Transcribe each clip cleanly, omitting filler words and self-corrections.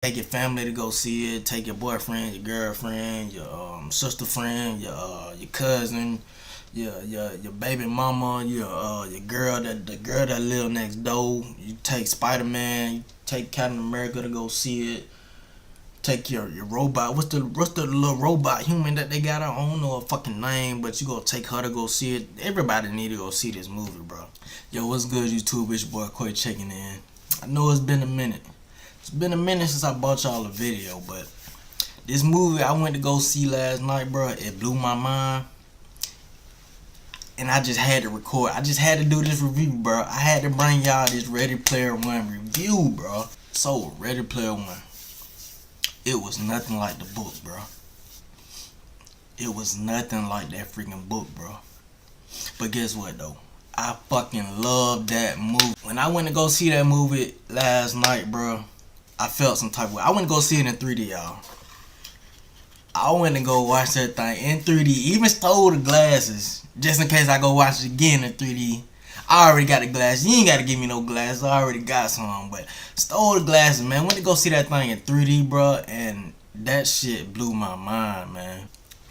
Take your family to go see it. Take your boyfriend, your girlfriend, your sister friend, your cousin, your baby mama, your girl that live next door. You take Spider Man. You take Captain America to go see it. Take your robot. What's the little robot human that they got? I don't know a fucking name, but you go take her to go see it. Everybody need to go see this movie, bro. Yo, what's good, YouTube? It's your boy Quay checking in. I know it's been a minute. It's been a minute since I bought y'all a video, but this movie I went to go see last night, bro, it blew my mind. And I just had to record. I just had to do this review, bro. I had to bring y'all this Ready Player One review, bro. So, Ready Player One. It was nothing like the book, bro. It was nothing like that freaking book, bro. But guess what, though? I fucking love that movie. When I went to go see that movie last night, bro, I felt some type of way. I went to go see it in 3D, y'all. I went to go watch that thing in 3D. Even stole the glasses just in case I go watch it again in 3D. I already got the glasses. You ain't got to give me no glasses. I already got some. But stole the glasses, man. Went to go see that thing in 3D, bro. And that shit blew my mind, man.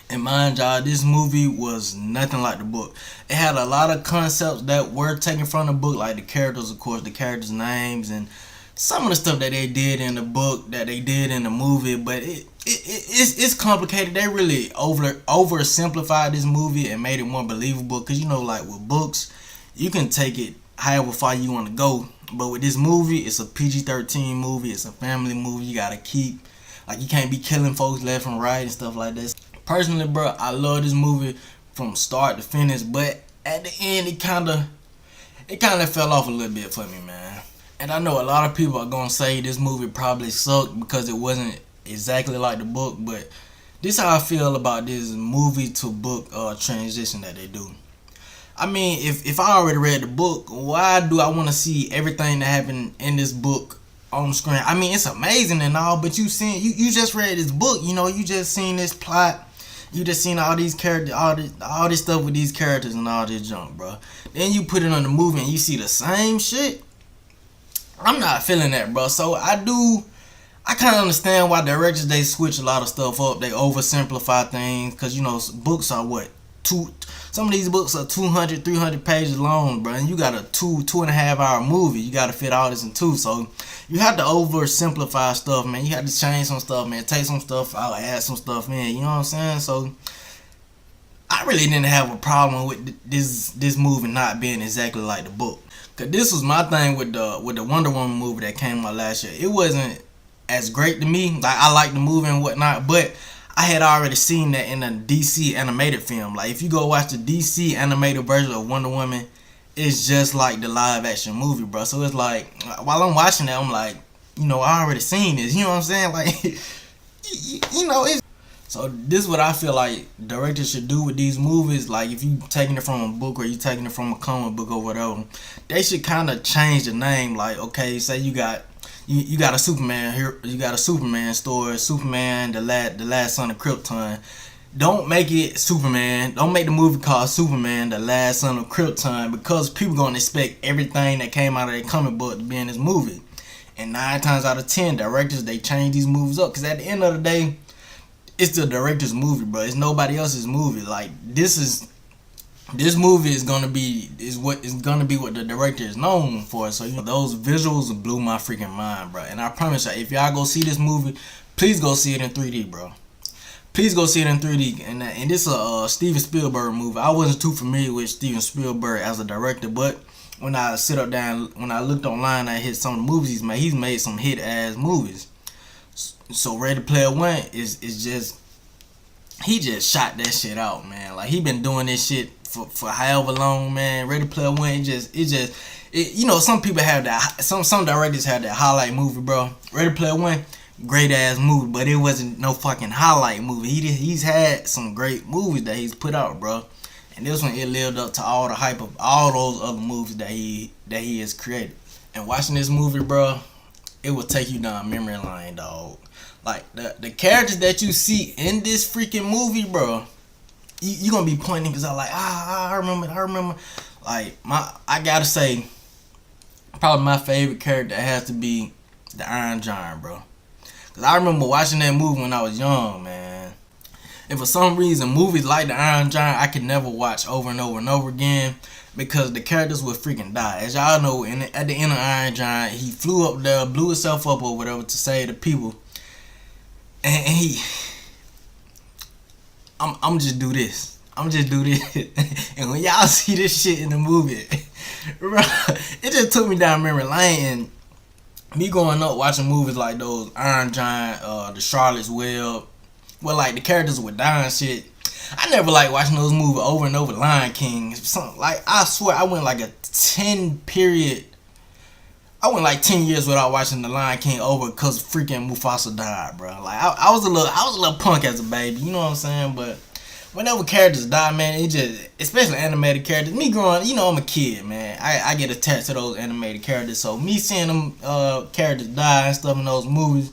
And mind y'all, this movie was nothing like the book. It had a lot of concepts that were taken from the book, like the characters, of course, the characters' names, and some of the stuff that they did in the book that they did in the movie. But it's complicated. They really oversimplified this movie and made it more believable. Cause you know, like with books, you can take it however far you want to go. But with this movie, it's a PG-13 movie. It's a family movie. You gotta keep, like, you can't be killing folks left and right and stuff like that. Personally, bro, I love this movie from start to finish, but at the end, it kind of fell off a little bit for me, man. And I know a lot of people are gonna say this movie probably sucked because it wasn't exactly like the book, but this is how I feel about this movie to book transition that they do. I mean, if I already read the book, why do I want to see everything that happened in this book on screen? I mean, it's amazing and all, but you just read this book, you know, you just seen this plot. You just seen all these characters, all this stuff with these characters and all this junk, bro. Then you put it on the movie and you see the same shit. I'm not feeling that, bro. So I kind of understand why directors, they switch a lot of stuff up. They oversimplify things because, you know, books are what? Some of these books are 200, 300 pages long, bro. And you got a 2.5 hour movie. You got to fit all this in two. So you have to oversimplify stuff, man. You have to change some stuff, man. Take some stuff out, add some stuff in. You know what I'm saying? So I really didn't have a problem with this movie not being exactly like the book. Cause this was my thing with the Wonder Woman movie that came out last year. It wasn't as great to me. Like, I like the movie and whatnot, but I had already seen that in a DC animated film. Like, if you go watch the DC animated version of Wonder Woman, it's just like the live action movie, bro. So it's like, while I'm watching that, I'm like, you know, I already seen this. You know what I'm saying? Like, you know, it's. So this is what I feel like directors should do with these movies. Like, if you taking it from a book or you taking it from a comic book or whatever, they should kind of change the name. Like, okay, say you got a Superman here, you got a Superman story, Superman, the last son of Krypton. Don't make it Superman. Don't make the movie called Superman, the last son of Krypton, because people gonna expect everything that came out of that comic book to be in this movie. And 9 times out of 10, directors, they change these movies up, because at the end of the day, it's the director's movie, bro. It's nobody else's movie. Like, this movie is gonna be what the director is known for. So, you know, those visuals blew my freaking mind, bro. And I promise you, if y'all go see this movie, please go see it in 3D, bro. Please go see it in 3D. And this is a Steven Spielberg movie. I wasn't too familiar with Steven Spielberg as a director, but when I when I looked online at some of the movies he's made some hit ass movies. So Ready Player One is just, he just shot that shit out, man. Like, he been doing this shit for however long, man. Ready Player One, you know, some people have that, some directors have that highlight movie, bro. Ready Player One, great ass movie, but it wasn't no fucking highlight movie. He's had some great movies that he's put out, bro. And this one, it lived up to all the hype of all those other movies that he has created. And watching this movie, bro, it will take you down memory lane, dog. Like, the characters that you see in this freaking movie, bro, you gonna be pointing because I'm like, I remember. Like, I gotta say, probably my favorite character has to be the Iron Giant, bro. Cause I remember watching that movie when I was young, man. And for some reason, movies like The Iron Giant I could never watch over and over and over again because the characters would freaking die. As y'all know, at the end of Iron Giant, he flew up there, blew himself up or whatever to save the people. And I'm just do this. I'm just do this. And when y'all see this shit in the movie, bro, it just took me down memory lane. And me growing up watching movies like those Iron Giant, the Charlotte's Web, where like the characters would die and shit. I never liked watching those movies over and over. Lion King, something like I swear I went like a 10 years without watching The Lion King over because freaking Mufasa died, bro. Like I was a little punk as a baby, you know what I'm saying? But whenever characters die, man, it just, especially animated characters. Me growing, you know, I'm a kid, man. I get attached to those animated characters. So me seeing them characters die and stuff in those movies,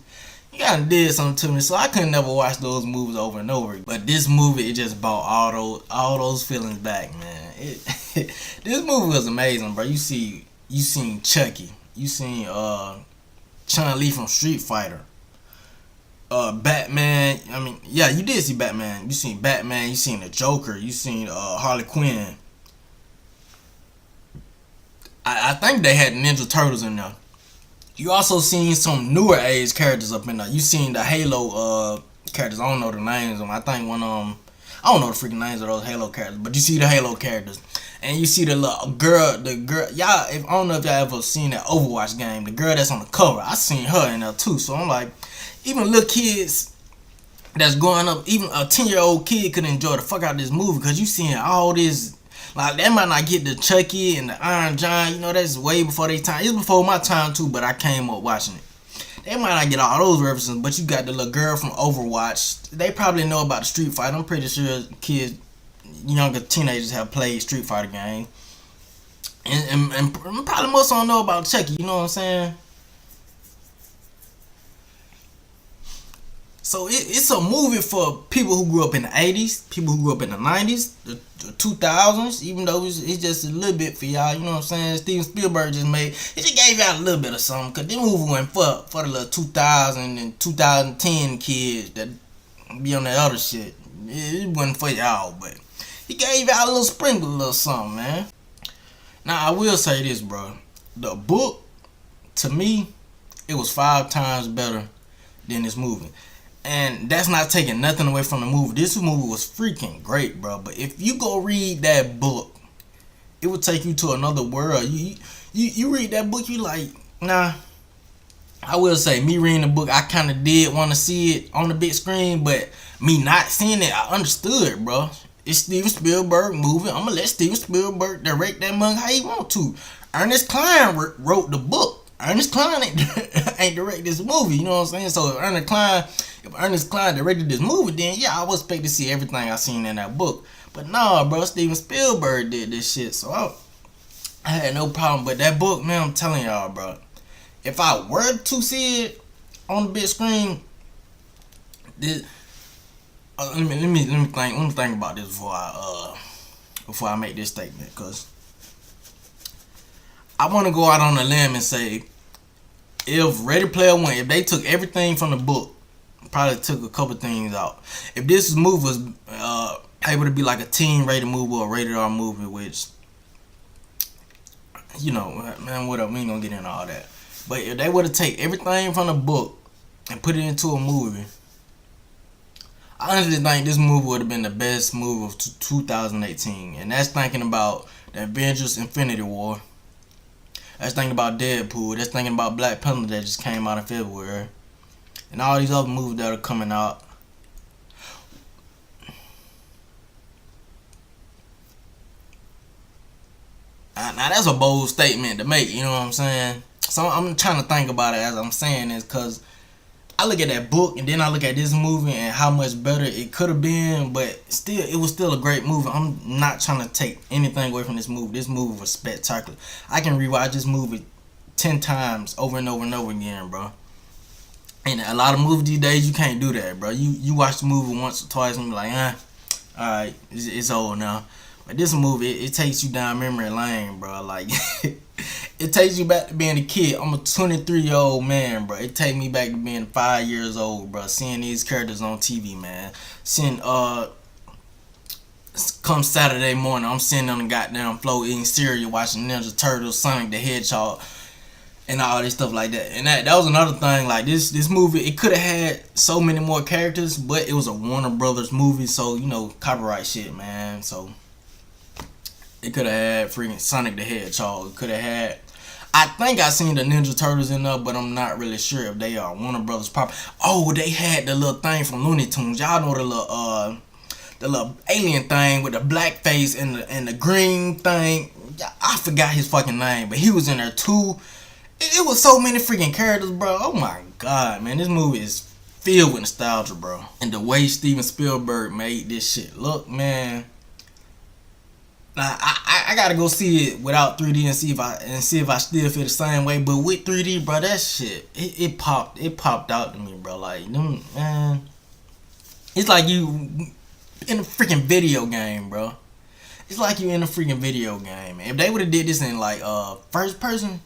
you kind of did something to me. So I couldn't never watch those movies over and over. But this movie, it just brought all those feelings back, man. This movie was amazing, bro. You seen Chucky. You seen Chun-Li from Street Fighter. Batman. I mean, yeah, you did see Batman. You seen Batman. You seen the Joker. You seen Harley Quinn. I think they had Ninja Turtles in there. You also seen some newer age characters up in there. You seen the Halo characters. I don't know the names of them. I think one I don't know the freaking names of those Halo characters, but you see the Halo characters. And you see the little girl, y'all, I don't know if y'all ever seen that Overwatch game, the girl that's on the cover. I seen her in there too. So I'm like, even little kids that's growing up, even a 10-year-old kid could enjoy the fuck out of this movie because you seeing all this. Like, they might not get the Chucky and the Iron Giant, you know, that's way before their time. It's before my time too, but I came up watching it. They might not get all those references, but you got the little girl from Overwatch. They probably know about the Street Fighter. I'm pretty sure kids, younger teenagers have played Street Fighter games. And probably most don't know about Chucky, you know what I'm saying? So it's a movie for people who grew up in the 80s, people who grew up in the 90s, the 2000s, even though it's just a little bit for y'all, you know what I'm saying? Steven Spielberg just gave y'all a little bit of something, because this movie went for the little 2000 and 2010 kids that be on that other shit. It wasn't for y'all, but he gave y'all a little sprinkle, a little something, man. Now, I will say this, bro. The book, to me, it was 5 times better than this movie. And that's not taking nothing away from the movie. This movie was freaking great, bro. But if you go read that book, it will take you to another world. You read that book, you like, nah. I will say, me reading the book, I kind of did want to see it on the big screen. But me not seeing it, I understood, bro. It's Steven Spielberg movie. I'm going to let Steven Spielberg direct that mug how he want to. Ernest Cline wrote the book. Ernest Cline ain't direct this movie, you know what I'm saying? So if Ernest Cline directed this movie, then yeah, I would expect to see everything I seen in that book. But no, bro, Steven Spielberg did this shit, so I had no problem. But that book, man, I'm telling y'all, bro, if I were to see it on the big screen, let me think about this before I make this statement, cause I want to go out on a limb and say, if Ready Player One, if they took everything from the book, probably took a couple things out. If this movie was able to be like a teen-rated movie or a rated R movie, which, you know, man, whatever, we ain't gonna get into all that. But if they were to take everything from the book and put it into a movie, I honestly think this movie would have been the best movie of 2018. And that's thinking about the Avengers Infinity War. That's thinking about Deadpool. That's thinking about Black Panther that just came out in February. And all these other movies that are coming out. Now that's a bold statement to make, you know what I'm saying? So I'm trying to think about it as I'm saying this, because I look at that book and then I look at this movie and how much better it could have been, but still, it was still a great movie. I'm not trying to take anything away from this movie. This movie was spectacular. I can rewatch this movie 10 times over and over and over again, bro. And a lot of movies these days, you can't do that, bro. You watch the movie once or twice and be like, alright, it's old now. But this movie, it takes you down memory lane, bro. Like, It takes you back to being a kid. I'm a 23-year-old man, bro. It take me back to being 5 years old, bro. Seeing these characters on TV, man. Seeing come Saturday morning, I'm sitting on the goddamn floor eating cereal, watching Ninja Turtles, Sonic the Hedgehog, and all this stuff like that. And that was another thing. Like this movie, it could have had so many more characters, but it was a Warner Brothers movie, so you know, copyright shit, man. So it could have had freaking Sonic the Hedgehog. It could have had. I think I seen the Ninja Turtles in there, but I'm not really sure if they are Warner Brothers property. Oh, they had the little thing from Looney Tunes. Y'all know the little alien thing with the black face and the green thing. I forgot his fucking name, but he was in there too. It was so many freaking characters, bro. Oh my god, man, this movie is filled with nostalgia, bro. And the way Steven Spielberg made this shit look, man. Now I gotta go see it without 3D and see if I still feel the same way. But with 3D, bro, that shit it popped out to me, bro. Like, man, it's like you in a freaking video game, bro. It's like you in a freaking video game. If they would have did this in like first person,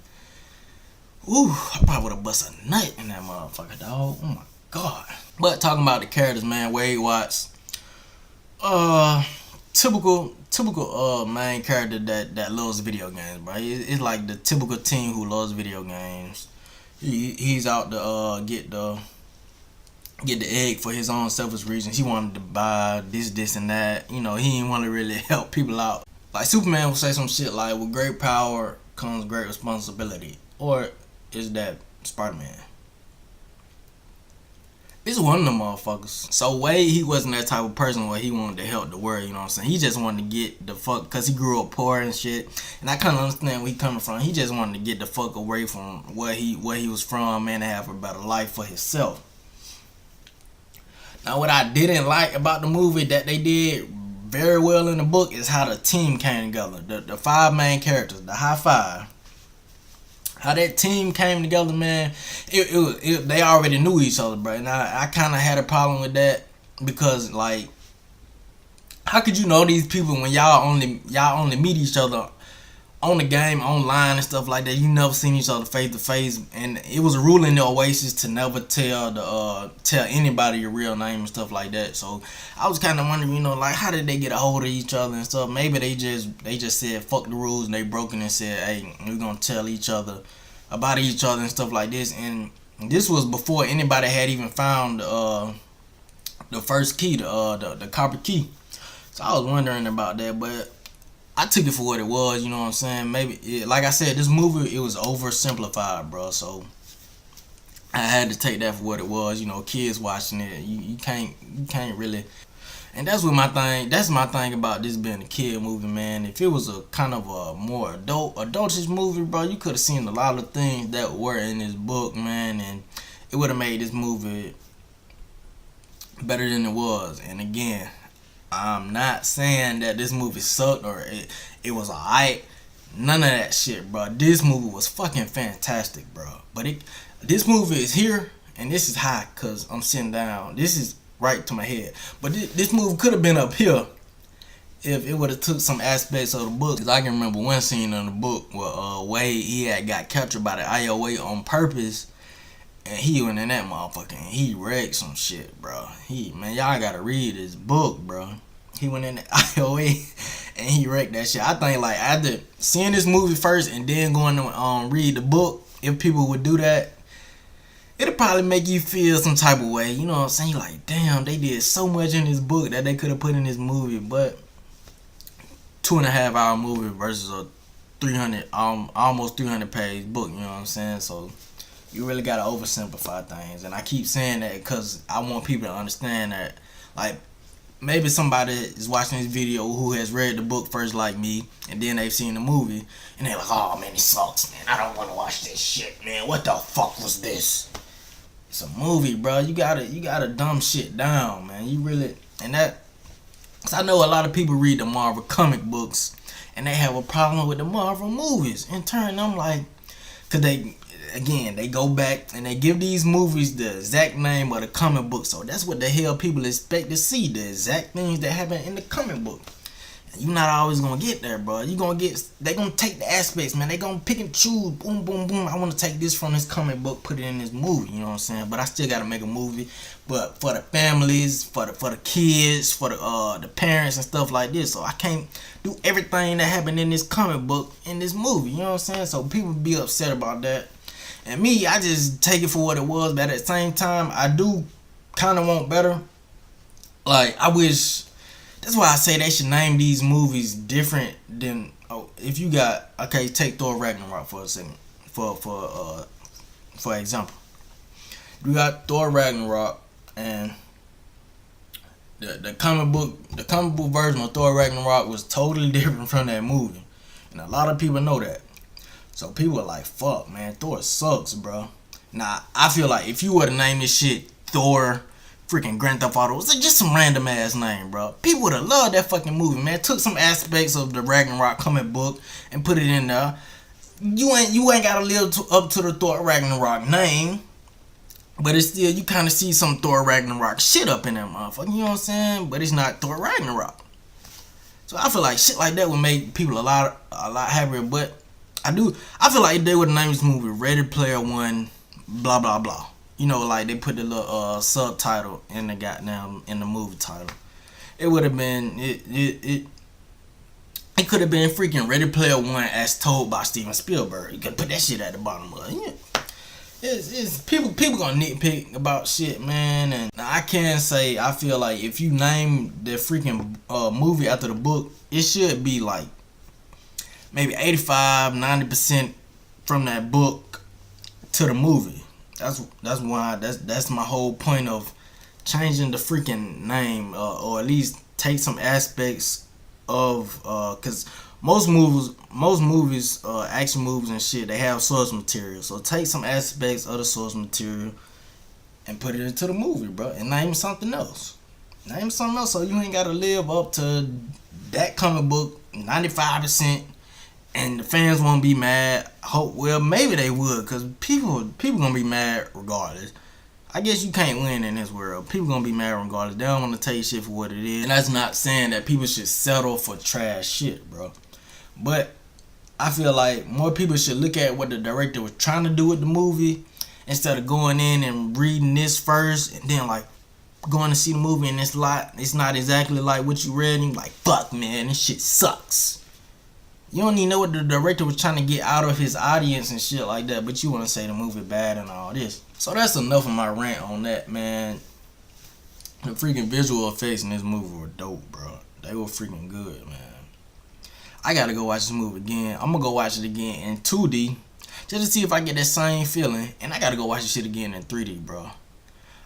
ooh, I probably would have busted a nut in that motherfucker, dog. Oh my god. But talking about the characters, man, Wade Watts, typical main character that loves video games, bro. It's like the typical teen who loves video games. He's out to get the egg for his own selfish reasons. He wanted to buy this and that. You know, he didn't want to really help people out. Like Superman would say some shit like, with great power comes great responsibility. Or is that Spider-Man? It's one of them motherfuckers. So Wade, he wasn't that type of person where he wanted to help the world, you know what I'm saying? He just wanted to get the fuck, because he grew up poor and shit. And I kind of understand where he coming from. He just wanted to get the fuck away from where he was from, man, and have a better life for himself. Now, what I didn't like about the movie that they did very well in the book is how the team came together. The 5 main characters, the high 5. How that team came together, man. They already knew each other, bro. And I kind of had a problem with that because, like, how could you know these people when y'all only meet each other on the game, online and stuff like that? You never seen each other face to face, and it was a rule in the Oasis to never tell anybody your real name and stuff like that. So I was kind of wondering, you know, like, how did they get a hold of each other and stuff? Maybe they just said fuck the rules and they broke it and said, hey, we're gonna tell each other about each other and stuff like this. And this was before anybody had even found the first key, the copper key. So I was wondering about that, but I took it for what it was, you know what I'm saying? Maybe, like I said, this movie, it was oversimplified, bro. So I had to take that for what it was. You know, kids watching it, you can't really. And that's my thing about this being a kid movie, man. If it was a kind of a more adultish movie, bro, you could have seen a lot of things that were in this book, man, and it would have made this movie better than it was. And again, I'm not saying that this movie sucked or it was alright. None of that shit, bro. This movie was fucking fantastic, bro. But this movie is here, and this is high because I'm sitting down. This is right to my head. But this movie could have been up here if it would have took some aspects of the book. Because I can remember one scene in the book where Wade, he had got captured by the IOA on purpose. And he went in that motherfucker and he wrecked some shit, bro. Man, y'all gotta read his book, bro. He went in the IOA and he wrecked that shit. I think, like, after seeing this movie first and then going to read the book, if people would do that, it'll probably make you feel some type of way. You know what I'm saying? Like, damn, they did so much in this book that they could have put in this movie. But 2.5 hour movie versus a 300, almost 300 page book. You know what I'm saying? So you really gotta oversimplify things, and I keep saying that because I want people to understand that, like, maybe somebody is watching this video who has read the book first, like me, and then they've seen the movie, and they're like, "Oh man, it sucks, man. I don't want to watch this shit, man. What the fuck was this?" It's a movie, bro. You gotta dumb shit down, man. You really, and that, cause I know a lot of people read the Marvel comic books, and they have a problem with the Marvel movies. In turn, I'm like, cause they go back and they give these movies the exact name of the comic book. So that's what the hell people expect to see, the exact things that happen in the comic book. You not always gonna get there, bro. They gonna take the aspects, man. They gonna pick and choose. Boom, boom, boom. I want to take this from this comic book, put it in this movie. You know what I'm saying? But I still gotta make a movie. But for the families, for the kids, for the parents and stuff like this. So I can't do everything that happened in this comic book in this movie. You know what I'm saying? So people be upset about that. And me, I just take it for what it was. But at the same time, I do kind of want better. Like, I wish. That's why I say they should name these movies different than. Oh, if you got, okay, take Thor Ragnarok for a second. For example, you got Thor Ragnarok, and the comic book version of Thor Ragnarok was totally different from that movie, and a lot of people know that. So people are like, "Fuck, man, Thor sucks, bro." Now I feel like if you were to name this shit Thor freaking Grand Theft Auto, was just some random ass name, bro, people would have loved that fucking movie, man. Took some aspects of the Ragnarok comic book and put it in there. You ain't gotta live up to the Thor Ragnarok name, but it's still, you kind of see some Thor Ragnarok shit up in that motherfucker. You know what I'm saying? But it's not Thor Ragnarok. So I feel like shit like that would make people a lot happier. But I feel like if they would name this movie Ready Player One, blah blah blah. You know, like they put the little subtitle in the goddamn in the movie title. It would have been it could have been freaking Ready Player One as told by Steven Spielberg. You could put that shit at the bottom of it. It's people gonna nitpick about shit, man. And I can say I feel like if you name the freaking movie after the book, it should be like maybe 85-90% from that book to the movie. That's why that's my whole point of changing the freaking name, or at least take some aspects of because most movies, action movies and shit, they have source material. So take some aspects of the source material and put it into the movie, bro, and name something else. Name something else, so you ain't gotta live up to that comic book 95%. And the fans won't be mad. Well, maybe they would, cause people gonna be mad regardless. I guess you can't win in this world. People gonna be mad regardless. They don't want to take shit for what it is. And that's not saying that people should settle for trash shit, bro. But I feel like more people should look at what the director was trying to do with the movie instead of going in and reading this first and then like going to see the movie and it's not exactly like what you read and you're like, fuck, man, this shit sucks. You don't even know what the director was trying to get out of his audience and shit like that, but you want to say the movie bad and all this. So that's enough of my rant on that, man. The freaking visual effects in this movie were dope, bro. They were freaking good, man. I gotta go watch this movie again. I'm gonna go watch it again in 2D just to see if I get that same feeling. And I gotta go watch this shit again in 3D, bro.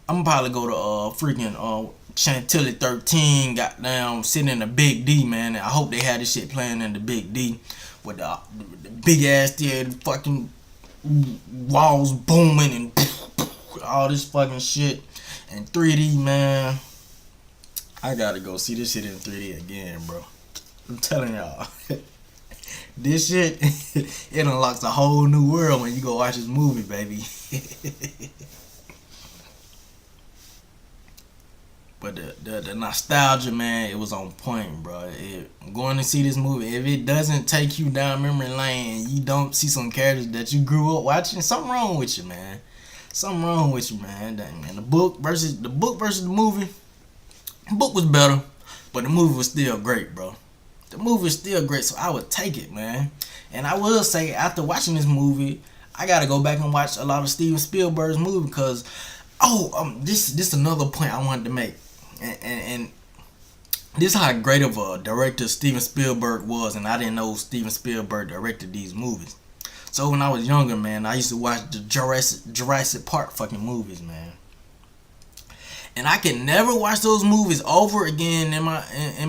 I'm gonna probably go to freaking Chantilly 13, goddamn, sitting in the Big D, man. And I hope they had this shit playing in the Big D with the big ass theater, fucking walls booming and all this fucking shit in 3D, man. I gotta go see this shit in 3D again, bro. I'm telling y'all, this shit it unlocks a whole new world when you go watch this movie, baby. But the nostalgia, man, it was on point, bro. Going to see this movie, if it doesn't take you down memory lane and you don't see some characters that you grew up watching, something wrong with you, man. Something wrong with you, man. Dang, man. The book versus the movie. The book was better, but the movie was still great, bro. The movie was still great, so I would take it, man. And I will say, after watching this movie, I gotta go back and watch a lot of Steven Spielberg's movie because, this another point I wanted to make. And this is how great of a director Steven Spielberg was, and I didn't know Steven Spielberg directed these movies. So when I was younger, man, I used to watch the Jurassic Park fucking movies, man. And I could never watch those movies over again. And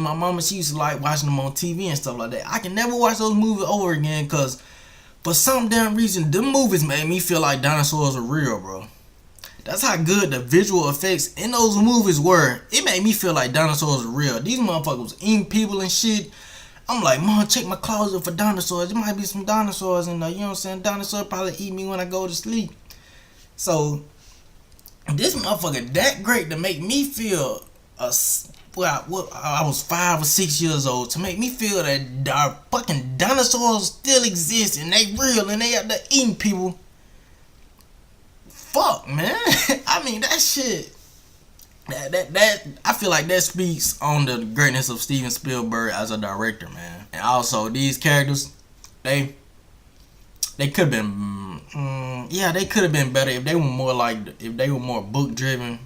my mama, she used to like watching them on TV and stuff like that. I can never watch those movies over again because for some damn reason, them movies made me feel like dinosaurs are real, bro. That's how good the visual effects in those movies were. It made me feel like dinosaurs are real. These motherfuckers was eating people and shit. I'm like, Mom, check my closet for dinosaurs. There might be some dinosaurs in there. You know what I'm saying? Dinosaurs probably eat me when I go to sleep. So, this motherfucker that great to make me feel I was 5 or 6 years old to make me feel that our fucking dinosaurs still exist and they real and they out there eating people. Fuck, man. I mean, that shit. That I feel like that speaks on the greatness of Steven Spielberg as a director, man. And also these characters, they could have been, they could have been better if they were more book driven.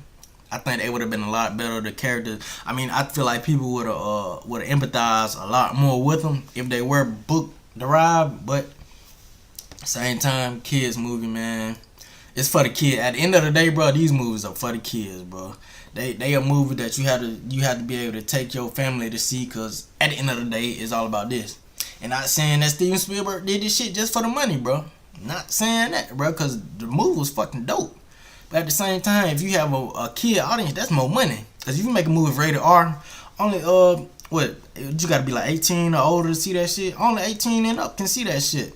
I think they would have been a lot better. The characters. I mean, I feel like people would have empathized a lot more with them if they were book derived. But same time, kids movie, man. It's for the kid. At the end of the day, bro, these movies are for the kids, bro. They a movie that you have to be able to take your family to see, cause at the end of the day, it's all about this. And not saying that Steven Spielberg did this shit just for the money, bro. Not saying that, bro, cause the movie was fucking dope. But at the same time, if you have a kid audience, that's more money. Cause if you make a movie rated R, only you gotta be like 18 or older to see that shit. Only 18 and up can see that shit.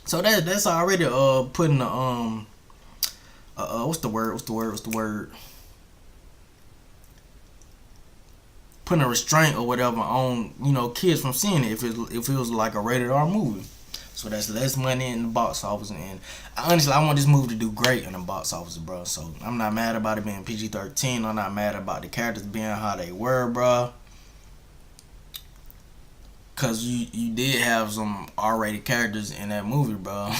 So that's already putting the what's the word? Putting a restraint or whatever on, you know, kids from seeing it if it was like a rated R movie. So that's less money in the box office, and honestly, I want this movie to do great in the box office, bro. So I'm not mad about it being PG-13. I'm not mad about the characters being how they were, bro. Cause you did have some R-rated characters in that movie, bro.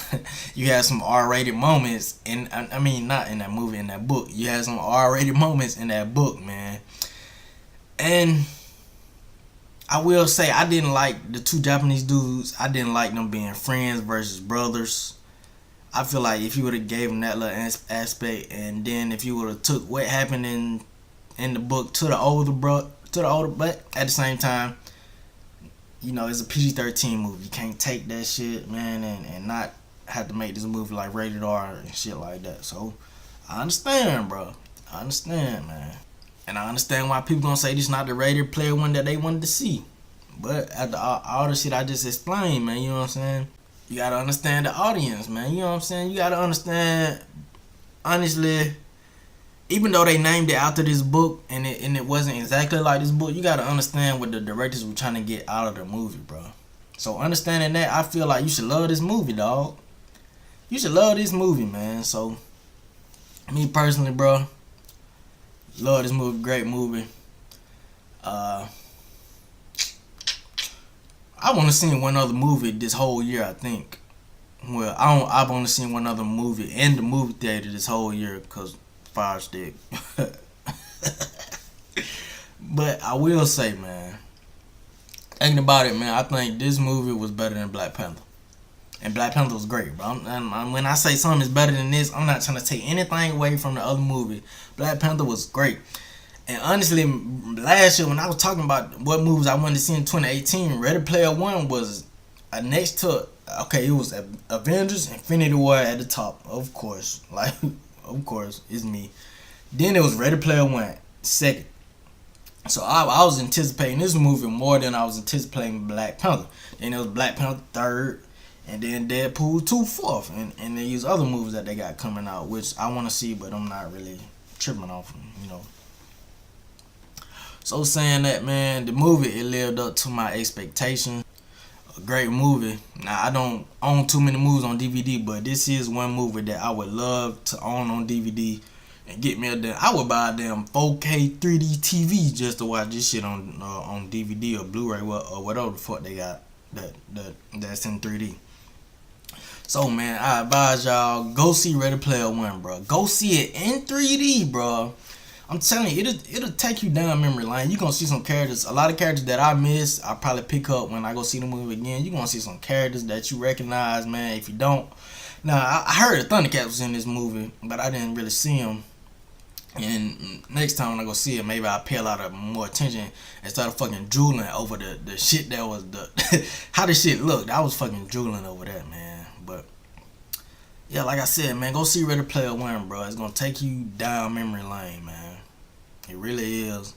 You had some R-rated moments, and I mean not in that movie, in that book. You had some R-rated moments in that book, man. And I will say I didn't like the two Japanese dudes. I didn't like them being friends versus brothers. I feel like if you would have gave them that little aspect, and then if you would have took what happened in the book to the older but at the same time, you know, it's a PG-13 movie. You can't take that shit, man, and not have to make this movie like rated R and shit like that. So I understand, bro. I understand, man. And I understand why people gonna say this is not the rated player one that they wanted to see. But after all the shit I just explained, man, you know what I'm saying? You gotta understand the audience, man. You know what I'm saying? You gotta understand, honestly, even though they named it after this book and it wasn't exactly like this book, you gotta understand what the directors were trying to get out of the movie, bro. So understanding that, I feel like you should love this movie, dog. You should love this movie, man. So, me personally, bro, love this movie. Great movie. I want to see one other movie this whole year, I think. Well, I've only seen one other movie in the movie theater this whole year because Fire Stick. But I will say, man, thinking about it, man, I think this movie was better than Black Panther. And Black Panther was great, bro. When I say something is better than this, I'm not trying to take anything away from the other movie. Black Panther was great. And honestly, last year when I was talking about what movies I wanted to see in 2018, Ready Player One was next to, okay, it was Avengers, Infinity War at the top, of course. Like, of course, it's me. Then it was Ready Player One, second. So I was anticipating this movie more than I was anticipating Black Panther. Then it was Black Panther third, and then Deadpool 2 fourth, and these other movies that they got coming out, which I want to see, but I'm not really tripping off them, you know. So saying that, man, the movie, it lived up to my expectations. A great movie. Now, I don't own too many movies on DVD, but this is one movie that I would love to own on DVD and get me I would buy a damn 4K 3D TV just to watch this shit on DVD or Blu-ray or whatever the fuck they got that's in 3D. So, man, I advise y'all, go see Ready Player One, bro. Go see it in 3D, bro. I'm telling you, it'll take you down memory lane. You're going to see some characters, a lot of characters that I missed, I'll probably pick up when I go see the movie again. You're going to see some characters that you recognize, man. If you don't, now, I heard the Thundercats was in this movie, but I didn't really see him. And next time when I go see it, maybe I'll pay a lot of more attention instead of fucking drooling over the shit that was how the shit looked. I was fucking drooling over that, man. But yeah, like I said, man, go see Ready Player One, bro. It's gonna take you down memory lane, man. It really is.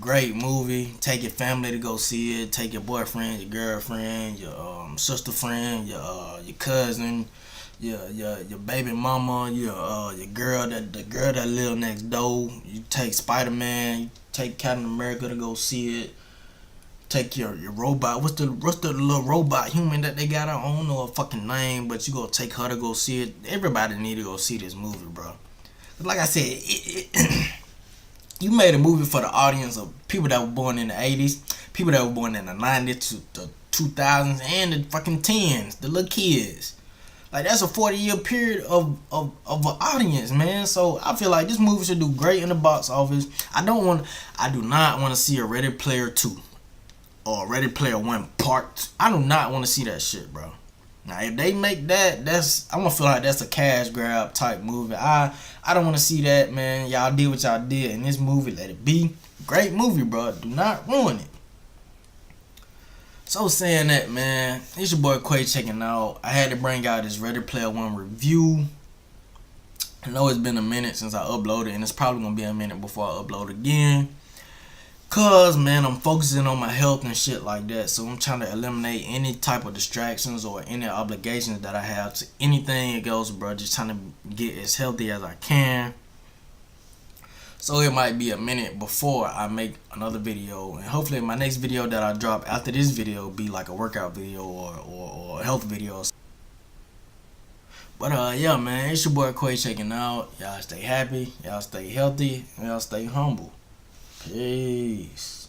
Great movie. Take your family to go see it. Take your boyfriend, your girlfriend, your sister friend, your cousin, your baby mama, your girl, the girl that live next door. You take Spider-Man, you take Captain America to go see it. Take your robot. What's the little robot human that they got? I don't know a fucking name, but you go take her to go see it. Everybody need to go see this movie, bro. Like I said, you made a movie for the audience of people that were born in the 80s, people that were born in the 90s to the 2000s, and the fucking 10s, the little kids. Like, that's a 40-year period of an audience, man. So I feel like this movie should do great in the box office. I do not want to see a Ready Player 2 or Ready Player 1 Part. I do not want to see that shit, bro. Now, if they make that, I'm gonna feel like that's a cash grab type movie. I don't want to see that, man. Y'all did what y'all did in this movie. Let it be. Great movie, bro. Do not ruin it. So saying that, man, it's your boy Quay checking out. I had to bring out this Ready Player 1 review. I know it's been a minute since I uploaded, and it's probably gonna be a minute before I upload again. Cause, man, I'm focusing on my health and shit like that. So I'm trying to eliminate any type of distractions or any obligations that I have to anything it goes, bro. Just trying to get as healthy as I can. So it might be a minute before I make another video, and hopefully my next video that I drop after this video will be like a workout video or a health video. But yeah, man, it's your boy Quay checking out. Y'all stay happy, y'all stay healthy, and y'all stay humble. Peace.